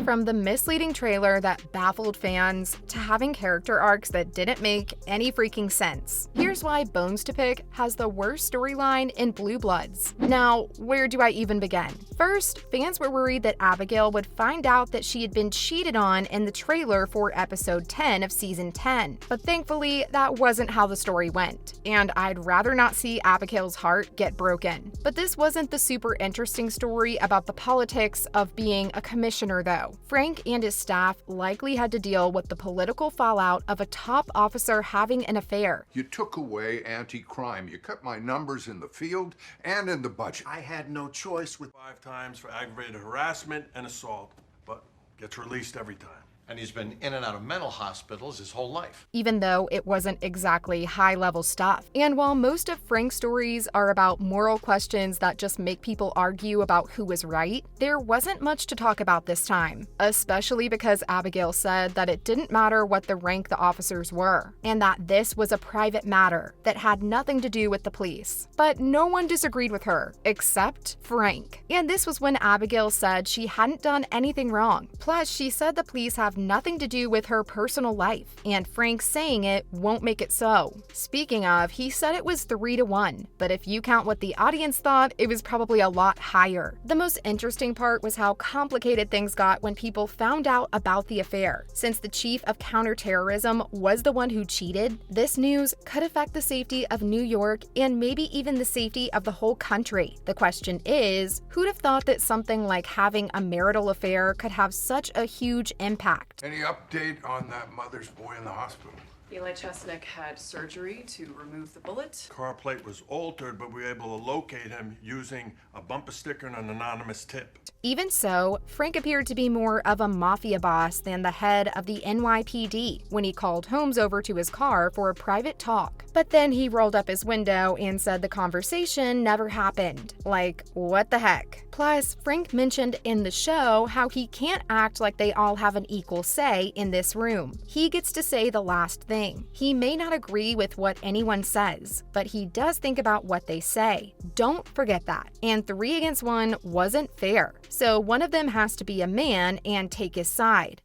From the misleading trailer that baffled fans to having character arcs that didn't make any freaking sense. Here's why Bones to Pick has the worst storyline in Blue Bloods. Now, where do I even begin? First, fans were worried that Abigail would find out that she had been cheated on in the trailer for episode 10 of season 10. But thankfully, that wasn't how the story went, and I'd rather not see Abigail's heart get broken. But this wasn't the super interesting story about the politics of being a commissioner, though. Frank and his staff likely had to deal with the political fallout of a top officer having an affair. You took away anti-crime. You cut my numbers in the field and in the budget. I had no choice with 5 times for aggravated harassment and assault, but gets released every time. And he's been in and out of mental hospitals his whole life. Even though it wasn't exactly high-level stuff. And while most of Frank's stories are about moral questions that just make people argue about who was right, there wasn't much to talk about this time, especially because Abigail said that it didn't matter what the rank the officers were, and that this was a private matter that had nothing to do with the police. But no one disagreed with her, except Frank. And this was when Abigail said she hadn't done anything wrong. Plus, she said the police have nothing to do with her personal life, and Frank saying it won't make it so. Speaking of, he said it was 3-1, but if you count what the audience thought, it was probably a lot higher. The most interesting part was how complicated things got when people found out about the affair. Since the chief of counterterrorism was the one who cheated, this news could affect the safety of New York and maybe even the safety of the whole country. The question is, who'd have thought that something like having a marital affair could have such a huge impact? Any update on that mother's boy in the hospital? Eli Chesnick had surgery to remove the bullet. Car plate was altered, but we were able to locate him using a bumper sticker and an anonymous tip. Even so, Frank appeared to be more of a mafia boss than the head of the NYPD when he called Holmes over to his car for a private talk. But then he rolled up his window and said the conversation never happened. Like, what the heck? Plus, Frank mentioned in the show how he can't act like they all have an equal say in this room. He gets to say the last thing. He may not agree with what anyone says, but he does think about what they say. Don't forget that. And 3 against 1 wasn't fair. So one of them has to be a man and take his side.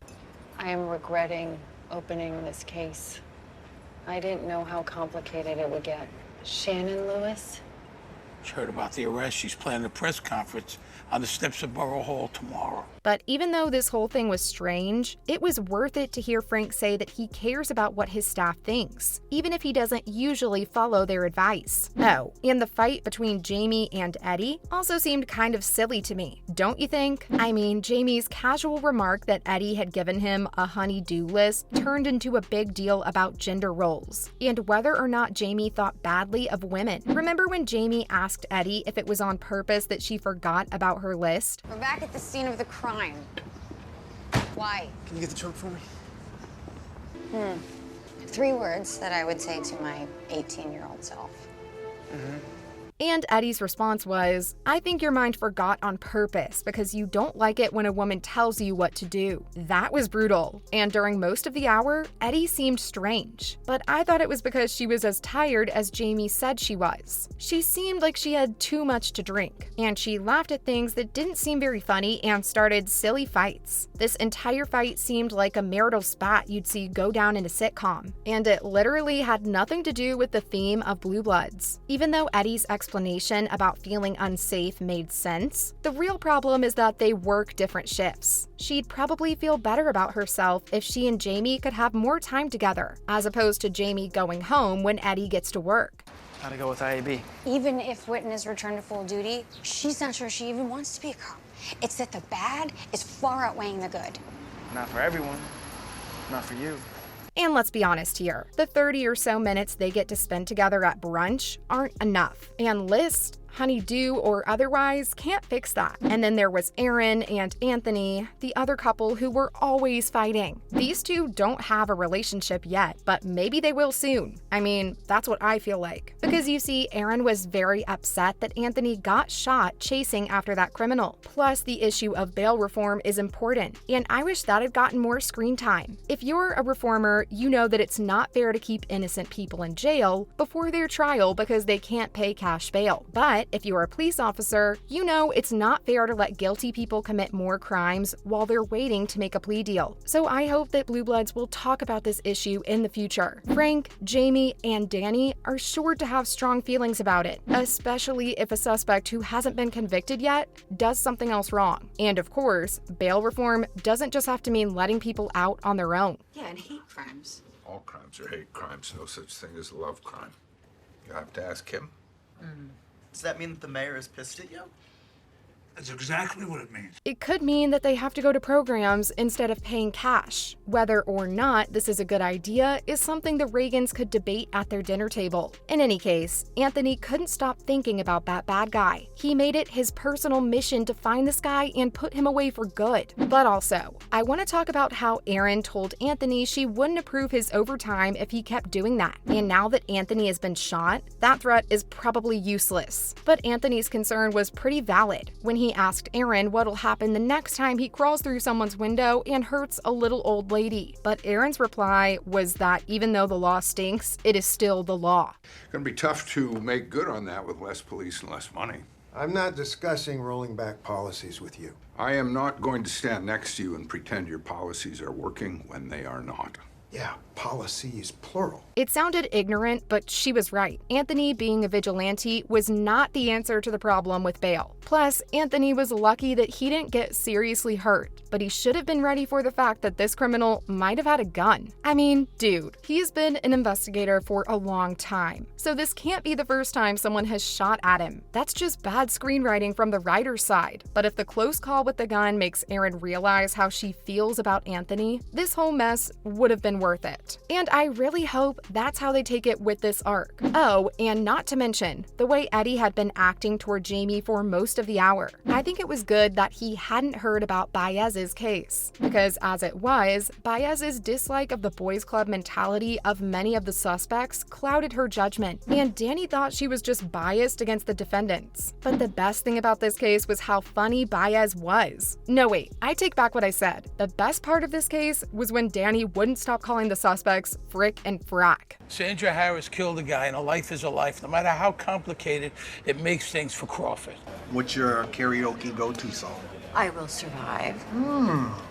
I am regretting opening this case. I didn't know how complicated it would get. Shannon Lewis? Heard about the arrest. She's planning a press conference on the steps of Borough Hall tomorrow. But even though this whole thing was strange, it was worth it to hear Frank say that he cares about what his staff thinks, even if he doesn't usually follow their advice. Oh, and the fight between Jamie and Eddie also seemed kind of silly to me, don't you think? I mean, Jamie's casual remark that Eddie had given him a honey-do list turned into a big deal about gender roles, and whether or not Jamie thought badly of women. Remember when Jamie asked Eddie if it was on purpose that she forgot about her list? We're back at the scene of the crime. Why? Can you get the choke for me? 3 words that I would say to my 18-year-old self. And Eddie's response was, I think your mind forgot on purpose because you don't like it when a woman tells you what to do. That was brutal. And during most of the hour, Eddie seemed strange. But I thought it was because she was as tired as Jamie said she was. She seemed like she had too much to drink. And she laughed at things that didn't seem very funny and started silly fights. This entire fight seemed like a marital spat you'd see go down in a sitcom. And it literally had nothing to do with the theme of Blue Bloods. Even though Eddie's explanation about feeling unsafe made sense, the real problem is that they work different shifts. She'd probably feel better about herself if she and Jamie could have more time together, as opposed to Jamie going home when Eddie gets to work. Gotta go with IAB. Even if Witten is returned to full duty, she's not sure she even wants to be a cop. It's that the bad is far outweighing the good. Not for everyone. Not for you. And let's be honest here, the 30 or so minutes they get to spend together at brunch aren't enough. And List, honey-do or otherwise, can't fix that. And then there was Aaron and Anthony, the other couple who were always fighting. These two don't have a relationship yet, but maybe they will soon. I mean, that's what I feel like. Because you see, Aaron was very upset that Anthony got shot chasing after that criminal. Plus, the issue of bail reform is important, and I wish that had gotten more screen time. If you're a reformer, you know that it's not fair to keep innocent people in jail before their trial because they can't pay cash bail. But But if you're a police officer, you know it's not fair to let guilty people commit more crimes while they're waiting to make a plea deal. So I hope that Blue Bloods will talk about this issue in the future. Frank, Jamie, and Danny are sure to have strong feelings about it, especially if a suspect who hasn't been convicted yet does something else wrong. And of course, bail reform doesn't just have to mean letting people out on their own. Yeah, and hate crimes. All crimes are hate crimes. No such thing as a love crime. You have to ask him. Does that mean that the mayor is pissed at you? That's exactly what it means. It could mean that they have to go to programs instead of paying cash. Whether or not this is a good idea is something the Reagans could debate at their dinner table. In any case, Anthony couldn't stop thinking about that bad guy. He made it his personal mission to find this guy and put him away for good. But also, I want to talk about how Erin told Anthony she wouldn't approve his overtime if he kept doing that. And now that Anthony has been shot, that threat is probably useless. But Anthony's concern was pretty valid when he asked Erin what'll happen the next time he crawls through someone's window and hurts a little old lady. But Erin's reply was that even though the law stinks, it is still the law. It's going to be tough to make good on that with less police and less money. I'm not discussing rolling back policies with you. I am not going to stand next to you and pretend your policies are working when they are not. Yeah, policy is plural. It sounded ignorant, but she was right. Anthony being a vigilante was not the answer to the problem with bail. Plus, Anthony was lucky that he didn't get seriously hurt, but he should have been ready for the fact that this criminal might have had a gun. I mean, dude, he's been an investigator for a long time, so this can't be the first time someone has shot at him. That's just bad screenwriting from the writer's side. But if the close call with the gun makes Erin realize how she feels about Anthony, this whole mess would have been worth it. And I really hope that's how they take it with this arc. Oh, and not to mention, the way Eddie had been acting toward Jamie for most of the hour. I think it was good that he hadn't heard about Baez's case, because as it was, Baez's dislike of the boys club mentality of many of the suspects clouded her judgment, and Danny thought she was just biased against the defendants. But the best thing about this case was how funny Baez was. No wait, I take back what I said. The best part of this case was when Danny wouldn't stop calling the suspects Frick and Frack. Sandra Harris killed a guy, and a life is a life, no matter how complicated it makes things for Crawford. What's your karaoke go-to song? I Will Survive.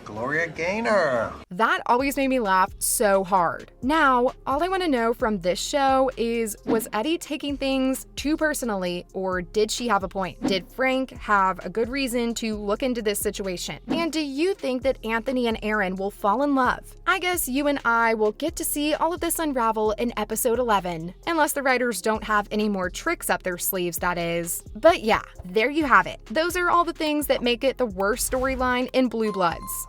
Gloria Gaynor. That always made me laugh so hard. Now, all I want to know from this show is, was Eddie taking things too personally, or did she have a point? Did Frank have a good reason to look into this situation? And do you think that Anthony and Erin will fall in love? I guess you and I will get to see all of this unravel in episode 11, unless the writers don't have any more tricks up their sleeves, that is. But yeah, there you have it. Those are all the things that make it the worst storyline in Blue Bloods.